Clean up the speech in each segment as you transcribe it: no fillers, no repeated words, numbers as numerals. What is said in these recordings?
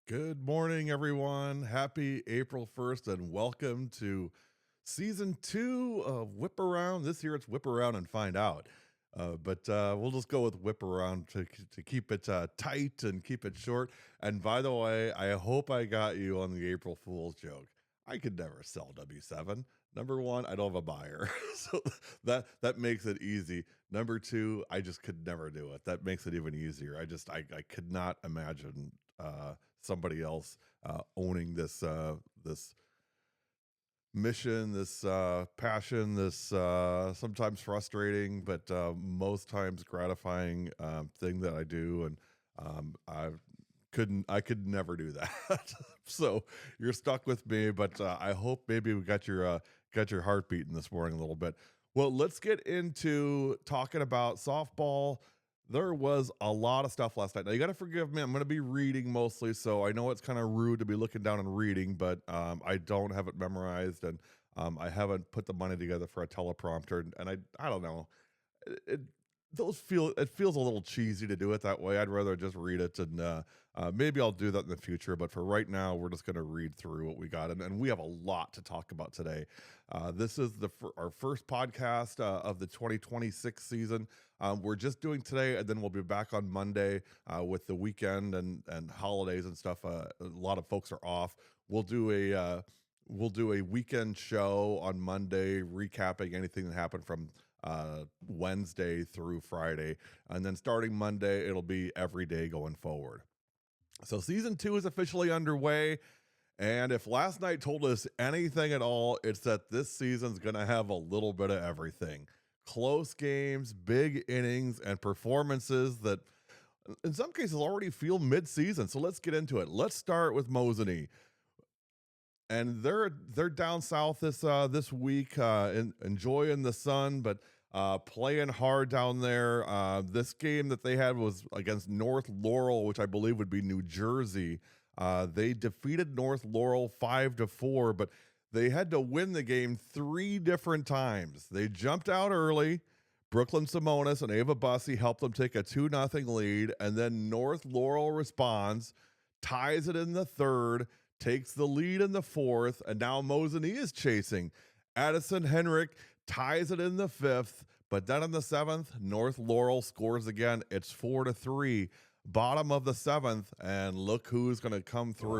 Good morning, everyone. Happy April 1st, and welcome to season two of Whip Around. This year it's Whip Around and Find Out. But we'll just go with Whip Around to keep it tight and keep it short. And by the way, I hope I got you on the April Fool's joke. I could never sell W7. Number one, I don't have a buyer. So that makes it easy. Number two, I just could never do it. That makes it even easier. I could not imagine somebody else owning this mission, this passion, this sometimes frustrating, but most times gratifying thing that I do, and I could never do that. So you're stuck with me, but I hope maybe we got your heart beating this morning a little bit. Well, let's get into talking about softball. There was a lot of stuff last night. Now you got to forgive me. I'm going to be reading mostly, so I know it's kind of rude to be looking down and reading, but I don't have it memorized, and I haven't put the money together for a teleprompter, and I don't know. It it feels a little cheesy to do it that way. I'd rather just read it, and maybe I'll do that in the future. But for right now, we're just going to read through what we got, and we have a lot to talk about today. This is our first podcast of the 2026 season. We're just doing today, and then we'll be back on Monday with the weekend and holidays and stuff. A lot of folks are off. We'll do a weekend show on Monday, recapping anything that happened from Wednesday through Friday. And then starting Monday, it'll be every day going forward. So season two is officially underway. And if last night told us anything at all, it's that this season's going to have a little bit of everything. Close games, big innings, and performances that in some cases already feel mid-season. So let's get into it. Let's start with Mosinee. And they're down south this week, enjoying the sun, but playing hard down there. This game that they had was against North Laurel, which I believe would be New Jersey. They defeated North Laurel 5-4, but they had to win the game 3 different times. They jumped out early. Brooklyn Simonis and Ava Bussey helped them take a 2-0 lead, and then North Laurel responds, ties it in the third, takes the lead in the fourth, and now Mosinee is chasing. Addison Henrik ties it in the fifth, but then in the seventh, North Laurel scores again. It's 4-3, bottom of the seventh, and look who's going to come through.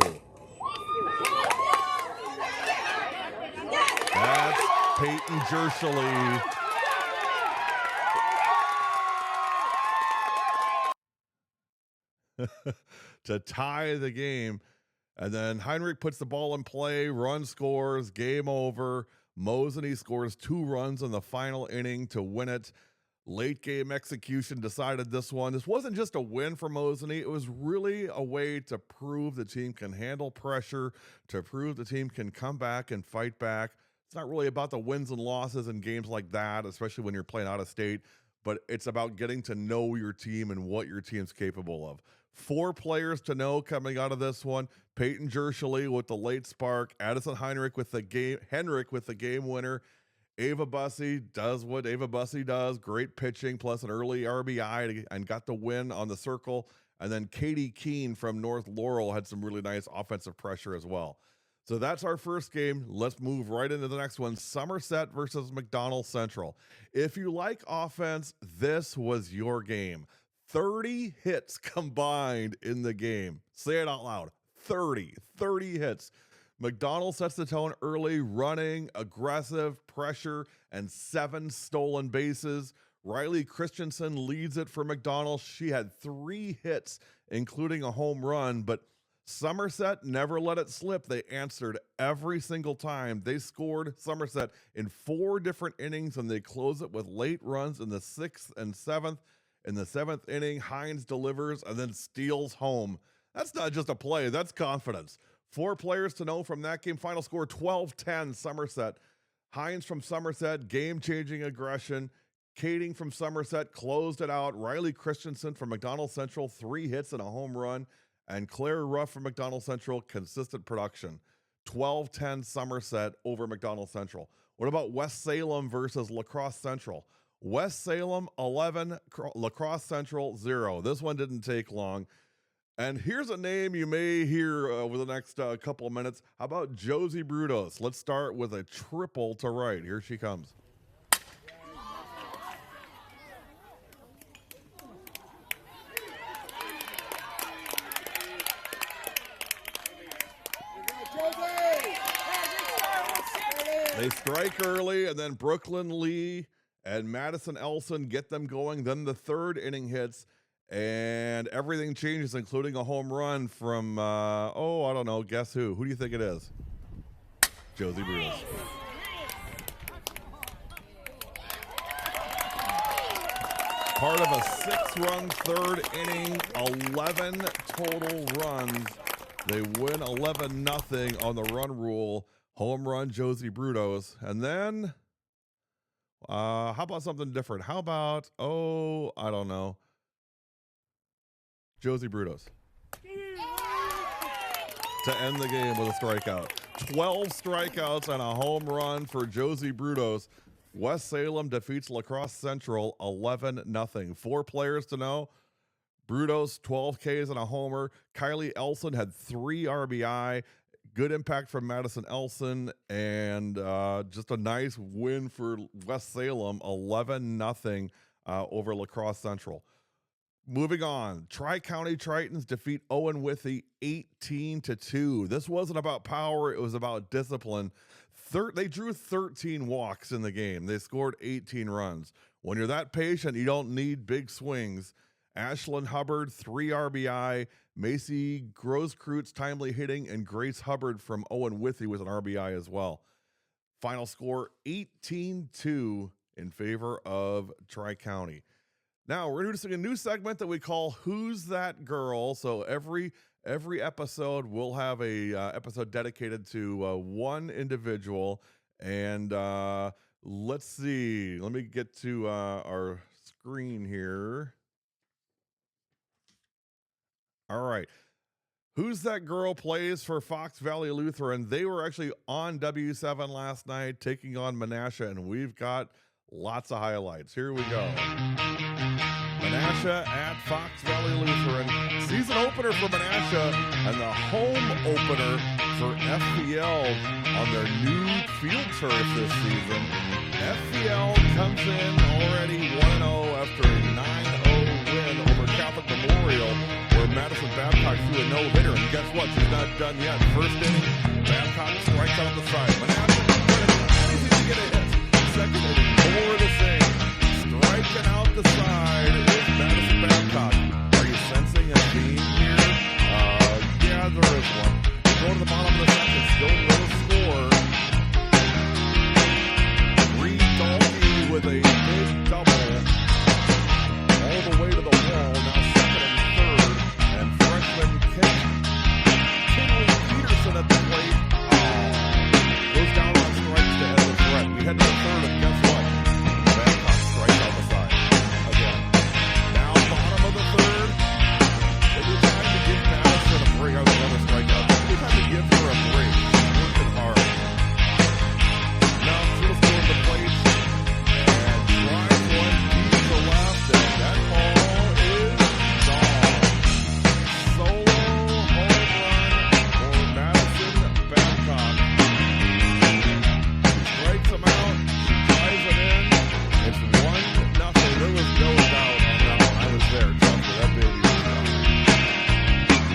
That's Peyton Jershely. To tie the game. And then Heinrich puts the ball in play, run scores, game over. Mosinee scores 2 runs in the final inning to win it. Late game execution decided this one. This wasn't just a win for Mosinee. It was really a way to prove the team can handle pressure, to prove the team can come back and fight back. It's not really about the wins and losses in games like that, especially when you're playing out of state, but it's about getting to know your team and what your team's capable of. 4 players to know coming out of this one. Peyton Jershely with the late spark. Addison Henrik with the game winner. Ava Bussey does what Ava Bussey does. Great pitching plus an early RBI and got the win on the circle. And then Katie Keene from North Laurel had some really nice offensive pressure as well. So that's our first game. Let's move right into the next one. Somerset versus McDonell Central. If you like offense, this was your game. 30 hits combined in the game. Say it out loud. 30 hits. McDonell sets the tone early, running, aggressive, pressure, and 7 stolen bases. Riley Christensen leads it for McDonell. She had 3 hits, including a home run, but Somerset never let it slip. They answered every single time. They scored Somerset in 4 different innings, and they close it with late runs in the 6th and 7th. In the 7th inning, Hines delivers and then steals home. That's not just a play, that's confidence. 4 players to know from that game. Final score 12-10 Somerset. Hines from Somerset, game-changing aggression. Kading from Somerset closed it out. Riley Christensen from McDonell Central, 3 hits and a home run. And Claire Ruff from McDonell Central, consistent production. 12-10 Somerset over McDonell Central. What about West Salem versus La Crosse Central? West Salem 11, La Crosse Central 0. This one didn't take long. And here's a name you may hear over the next couple of minutes. How about Josie Brudos? Let's start with a triple to right. Here she comes. They strike early, and then Brooklyn Lee and Madison Elson get them going. Then the third inning hits, and everything changes, including a home run from, I don't know, guess who? Who do you think it is? Josie Brudos. Part of a 6-run third inning, 11 total runs. They win 11-0 on the run rule. Home run, Josie Brudos. And then, how about something different? How about, I don't know, Josie Brudos to end the game with a strikeout. 12 strikeouts and a home run for Josie Brudos. West Salem defeats La Crosse Central 11-0. 4 players to know. Brudos, 12 Ks and a homer. Kylie Elson had 3 RBI. Good impact from Madison Elson, and just a nice win for West Salem, 11-0 over La Crosse Central. Moving on, Tri-County Tritons defeat Owen Withee 18-2. This wasn't about power, it was about discipline. They drew 13 walks in the game. They scored 18 runs. When you're that patient, you don't need big swings. Ashlyn Hubbard, 3 RBI. Macy Grosskreutz timely hitting, and Grace Hubbard from Owen Withee with an RBI as well. Final score 18-2 in favor of Tri-County. Now we're introducing a new segment that we call Who's That Girl? So every episode we'll have a episode dedicated to one individual. And let's see. Let me get to our screen here. All right. Who's That Girl plays for Fox Valley Lutheran. They were actually on W7 last night taking on Menasha, and we've got lots of highlights. Here we go. Menasha at Fox Valley Lutheran. Season opener for Menasha and the home opener for FVL on their new field turf this season. FVL comes in already 1-0 after a 9-0 win over Catholic Memorial, where Madison Babcock threw a no-hitter, and guess what? She's not done yet. First inning, Babcock strikes out the side. Menasha anything to get a hit. Second inning, more of the same. Striking out the side is Madison Babcock. Are you sensing a theme here? Yeah, there is one. Go to the bottom of the second, still no score. Reed Dalkey with a big double all the way to the wall. Now second and third, and freshman Kinley Peterson at the plate. Goes down on strikes to end the threat. We head to the third, and guess what? Babcock strikes out the side again. Now bottom of the third. Every time to give Madison a break, another strikeout. Every time to give her a break, she's working hard. Now she'll go to the plate and drives one deep to left, and that ball is gone. Solo home run for Madison Babcock. She strikes him out. She drives it in. It's 1-0. There was no doubt on that one. I was there. Trust me, that baby was down.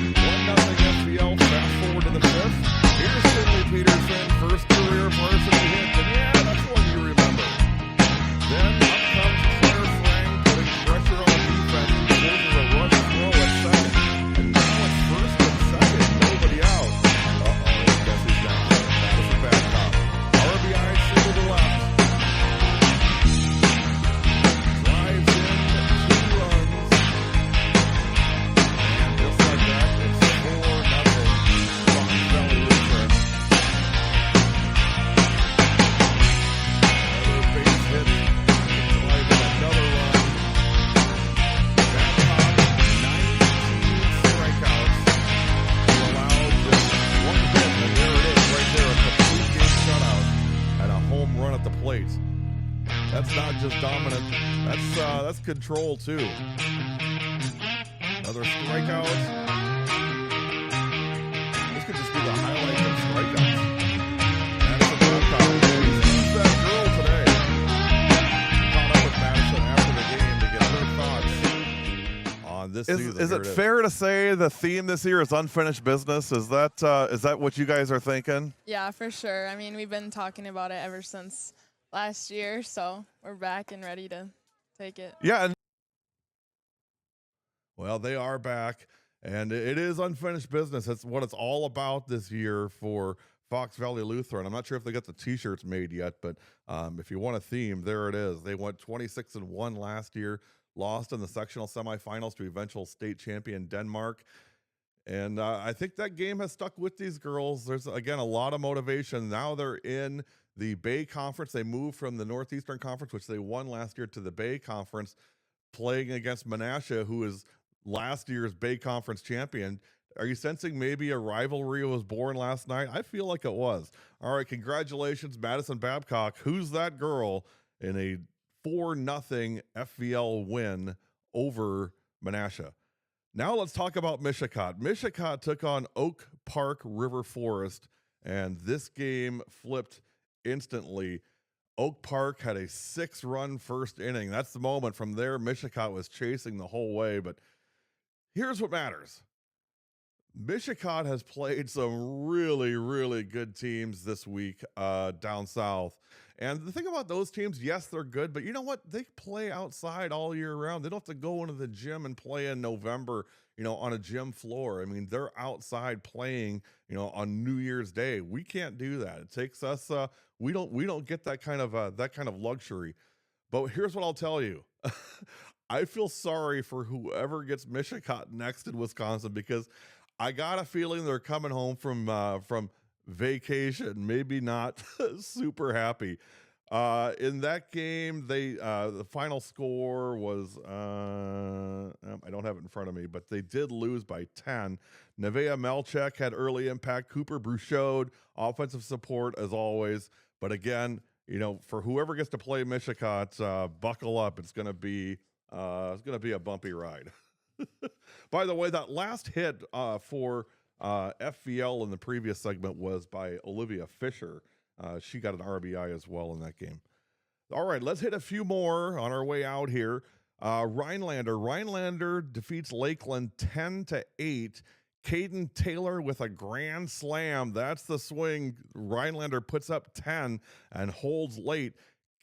1-0 FVL. Fast forward to the fifth. Here's Kinley Peterson, first career varsity hit. And yeah, that's one you remember. Then up comes Claire Frang, putting pressure on the defense. He forces a rush throw at second. And now it's first and second. Nobody out. Guess who's down? Madison Babcock. RBI single to left. Drives in 2 runs. And just like that, it's 4-0. Fox Valley Lutheran. Another base hit. Driving another run. Babcock, 19 strikeouts. He allowed just 1 hit, and there it is right there, a complete game shutout and a home run at the plate. That's not just dominant. That's control too. Another strikeout. the highlights of strikeouts. Madison Babcock, who's that girl today? Caught up with Madison after the game to get her thoughts on this season. Is it fair to say the theme this year is unfinished business? Is that what you guys are thinking? Yeah, for sure. I mean, we've been talking about it ever since last year, so we're back and ready to take it. Yeah. Well, they are back, and it is unfinished business. That's what it's all about this year for Fox Valley Lutheran. I'm not sure if they got the T-shirts made yet, but if you want a theme, there it is. They went 26-1 last year, lost in the sectional semifinals to eventual state champion Denmark. And I think that game has stuck with these girls. There's, again, a lot of motivation. Now they're in the Bay Conference. They moved from the Northeastern Conference, which they won last year, to the Bay Conference, playing against Menasha, who is last year's Bay Conference champion. Are you sensing maybe a rivalry was born last night? I feel like it was. All right, congratulations, Madison Babcock. Who's that girl in a 4-0 FVL win over Menasha? Now let's talk about Mishicot. Mishicot took on Oak Park River Forest, and this game flipped instantly. Oak Park had a 6-run first inning. That's the moment. From there, Mishicot was chasing the whole way, but here's what matters. Mishicot has played some really, really good teams this week down south. And the thing about those teams, yes, they're good, but you know what? They play outside all year round. They don't have to go into the gym and play in November, on a gym floor. I mean, they're outside playing, on New Year's Day. We can't do that. It takes us, we don't get that kind of luxury. But here's what I'll tell you. I feel sorry for whoever gets Mishicot next in Wisconsin, because I got a feeling they're coming home from vacation, maybe not super happy. In that game, the final score was I don't have it in front of me, but they did lose by 10. Nevaeh Melchek had early impact. Cooper Bruchode, offensive support as always. But again, for whoever gets to play Mishicot, buckle up. It's gonna be a bumpy ride. By the way, that last hit for FVL in the previous segment was by Olivia Fisher. She got an RBI as well in that game. All right, let's hit a few more on our way out here. Rhinelander defeats Lakeland 10-8. Caden Taylor with a grand slam. That's the swing. Rhinelander puts up 10 and holds late.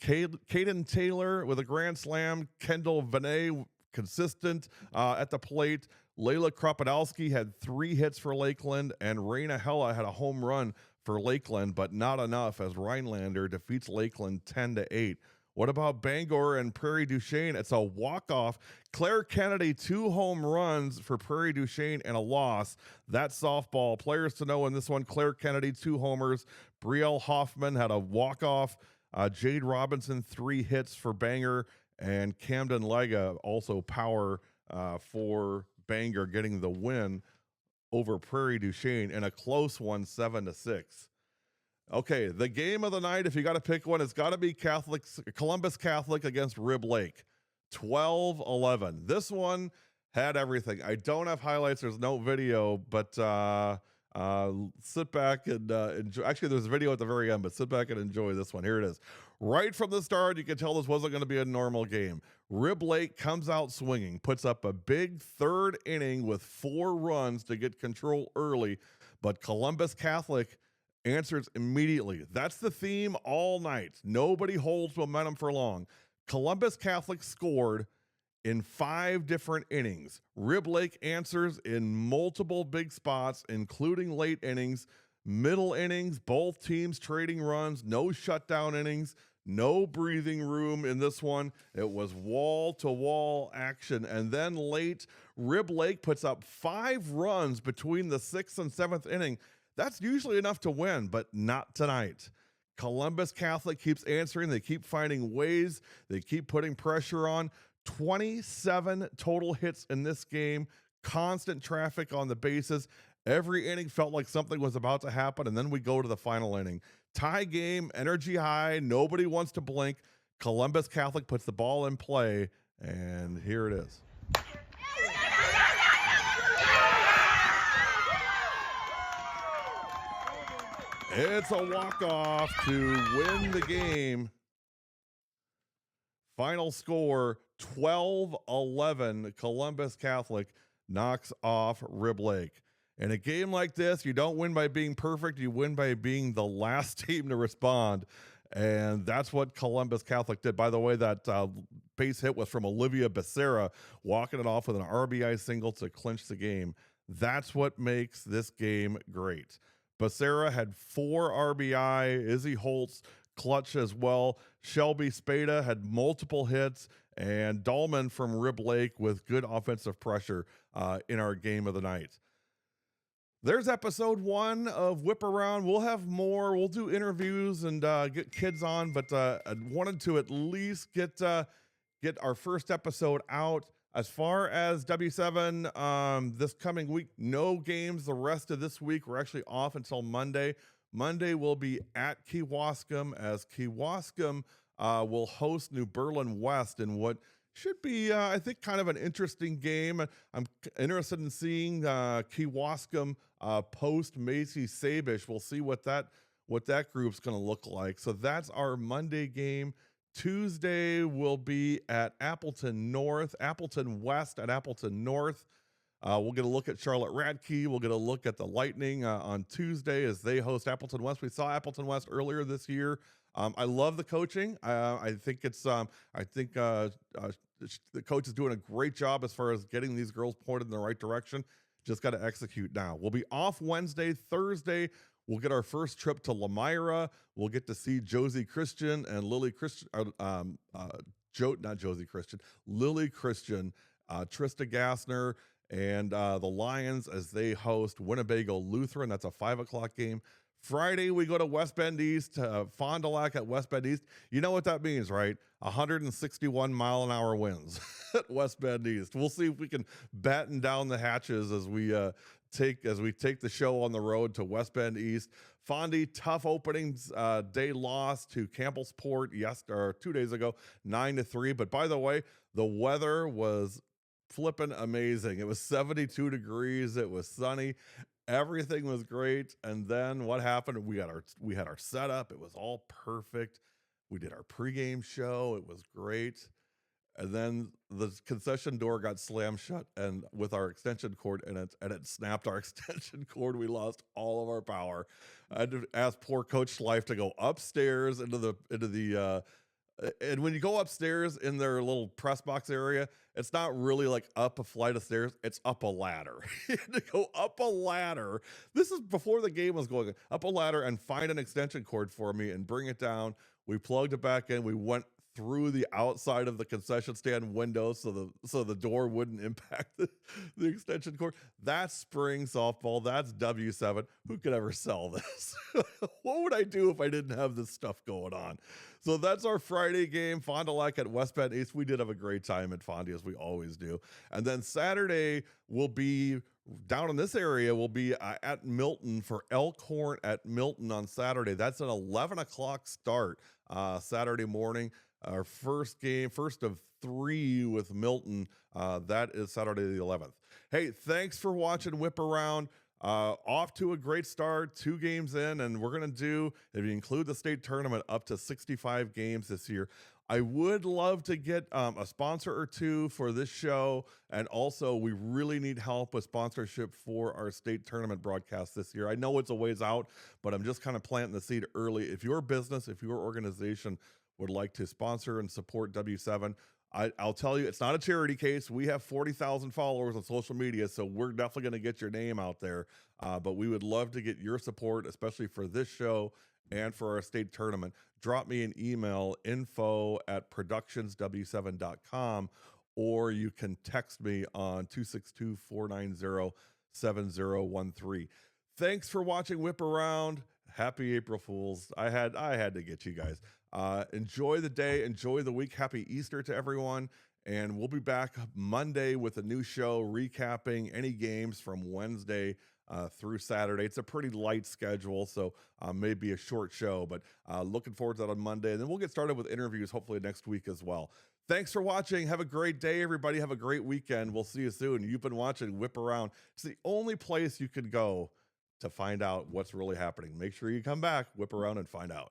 Caden Taylor with a grand slam. Kendall Vinay consistent at the plate. Layla Kropodowski had 3 hits for Lakeland, and Raina Hella had a home run for Lakeland, but not enough as Rhinelander defeats Lakeland 10-8. What about Bangor and Prairie du Chien? It's a walk-off. Claire Kennedy, 2 home runs for Prairie du Chien and a loss. That's softball. Players to know in this one: Claire Kennedy, 2 homers. Brielle Hoffman had a walk-off. Jade Robinson, 3 hits for Bangor. And Camden Lega, also power for Bangor, getting the win over Prairie du Chien in a close one, 7-6. Okay, the game of the night, if you got to pick one, it's got to be Columbus Catholic against Rib Lake, 12-11. This one had everything. I don't have highlights. There's no video, but sit back and enjoy. Actually, there's a video at the very end, but sit back and enjoy this one. Here it is. Right from the start, you can tell this wasn't going to be a normal game. Rib Lake comes out swinging, puts up a big 3rd inning with 4 runs to get control early, but Columbus Catholic answers immediately. That's the theme all night. Nobody holds momentum for long. Columbus Catholic scored in 5 different innings. Rib Lake answers in multiple big spots, including late innings, middle innings, both teams trading runs, no shutdown innings, no breathing room in this one. It was wall-to-wall action. And then late, Rib Lake puts up 5 runs between the 6th and 7th inning. That's usually enough to win, but not tonight. Columbus Catholic keeps answering. They keep finding ways. They keep putting pressure on. 27 total hits in this game. Constant traffic on the bases. Every inning felt like something was about to happen, and then we go to the final inning. Tie game, energy high, nobody wants to blink. Columbus Catholic puts the ball in play, and here it is. It's a walk-off to win the game. Final score 12-11. Columbus Catholic knocks off Rib Lake. In a game like this, you don't win by being perfect. You win by being the last team to respond. And that's what Columbus Catholic did. By the way, that base hit was from Olivia Becerra, walking it off with an RBI single to clinch the game. That's what makes this game great. Becerra had 4 RBI. Izzy Holtz clutch as well. Shelby Spada had multiple hits, and Dahlman from Rib Lake with good offensive pressure in our game of the night. There's episode 1 of Whip Around. We'll have more. We'll do interviews and get kids on, but I wanted to at least get our first episode out. As far as W7, this coming week, no games the rest of this week. We're actually off until Monday. Monday will be at Kewaskum, as Kewaskum will host New Berlin West in what should be, I think, kind of an interesting game. I'm interested in seeing Kewaskum post Macy Sabish. We'll see what that group's going to look like. So that's our Monday game. Tuesday will be at Appleton West at Appleton North. We'll get a look at Charlotte Radke. We'll get a look at the Lightning on Tuesday as they host Appleton West. We saw Appleton West earlier this year. I love the coaching. I think the coach is doing a great job as far as getting these girls pointed in the right direction. Just got to execute now. We'll be off Wednesday. Thursday, we'll get our first trip to Lamira. We'll get to see Josie Christian and Lily Christian, Lily Christian, Trista Gassner, and the Lions as they host Winnebago Lutheran. That's a 5:00 game. Friday, we go to West Bend East, Fond du Lac at West Bend East. You know what that means, right? 161-mile-an-hour winds at West Bend East. We'll see if we can batten down the hatches as we take the show on the road to West Bend East. Fondy, tough openings day loss to Campbellsport 2 days ago, 9-3. But by the way, the weather was flipping amazing. It was 72 degrees. It was sunny. Everything was great. And then what happened? We had our setup. It was all perfect. We did our pregame show. It was great. And then the concession door got slammed shut, and with our extension cord in it, and it snapped our extension cord. We lost all of our power. I had to ask poor Coach Schleif to go upstairs into the and when you go upstairs in their little press box area, it's not really like up a flight of stairs, it's up a ladder. You had to go up a ladder. This is before the game was going. Up a ladder and find an extension cord for me and bring it down. We plugged it back in. We went through the outside of the concession stand window so the door wouldn't impact the extension cord. That's spring softball. That's W7. Who could ever sell this? What would I do if I didn't have this stuff going on? So that's our Friday game, Fond du Lac at West Bend East. We did have a great time at Fondy, as we always do. And then Saturday will be down in this area. We'll be at Milton for Elkhorn at Milton on Saturday. That's an 11:00 start Saturday morning. Our first game, first of 3 with Milton. That is Saturday the 11th. Hey, thanks for watching Whip Around. Off to a great start, 2 games in, and we're going to do, if you include the state tournament, up to 65 games this year. I would love to get a sponsor or 2 for this show, and also we really need help with sponsorship for our state tournament broadcast this year. I know it's a ways out, but I'm just kind of planting the seed early. If your business, if your organization would like to sponsor and support W7, I'll tell you, it's not a charity case. We have 40,000 followers on social media, so we're definitely going to get your name out there. But we would love to get your support, especially for this show and for our state tournament. Drop me an email, info@productionsw7.com, or you can text me on 262-490-7013. Thanks for watching Whip Around. Happy April Fools. I had to get you guys. Enjoy the day, enjoy the week. Happy Easter to everyone. And we'll be back Monday with a new show recapping any games from Wednesday through Saturday. It's a pretty light schedule, so maybe a short show, but looking forward to that on Monday. And then we'll get started with interviews hopefully next week as well. Thanks for watching. Have a great day, everybody. Have a great weekend. We'll see you soon. You've been watching Whip Around. It's the only place you could go to find out what's really happening. Make sure you come back, whip around, and find out.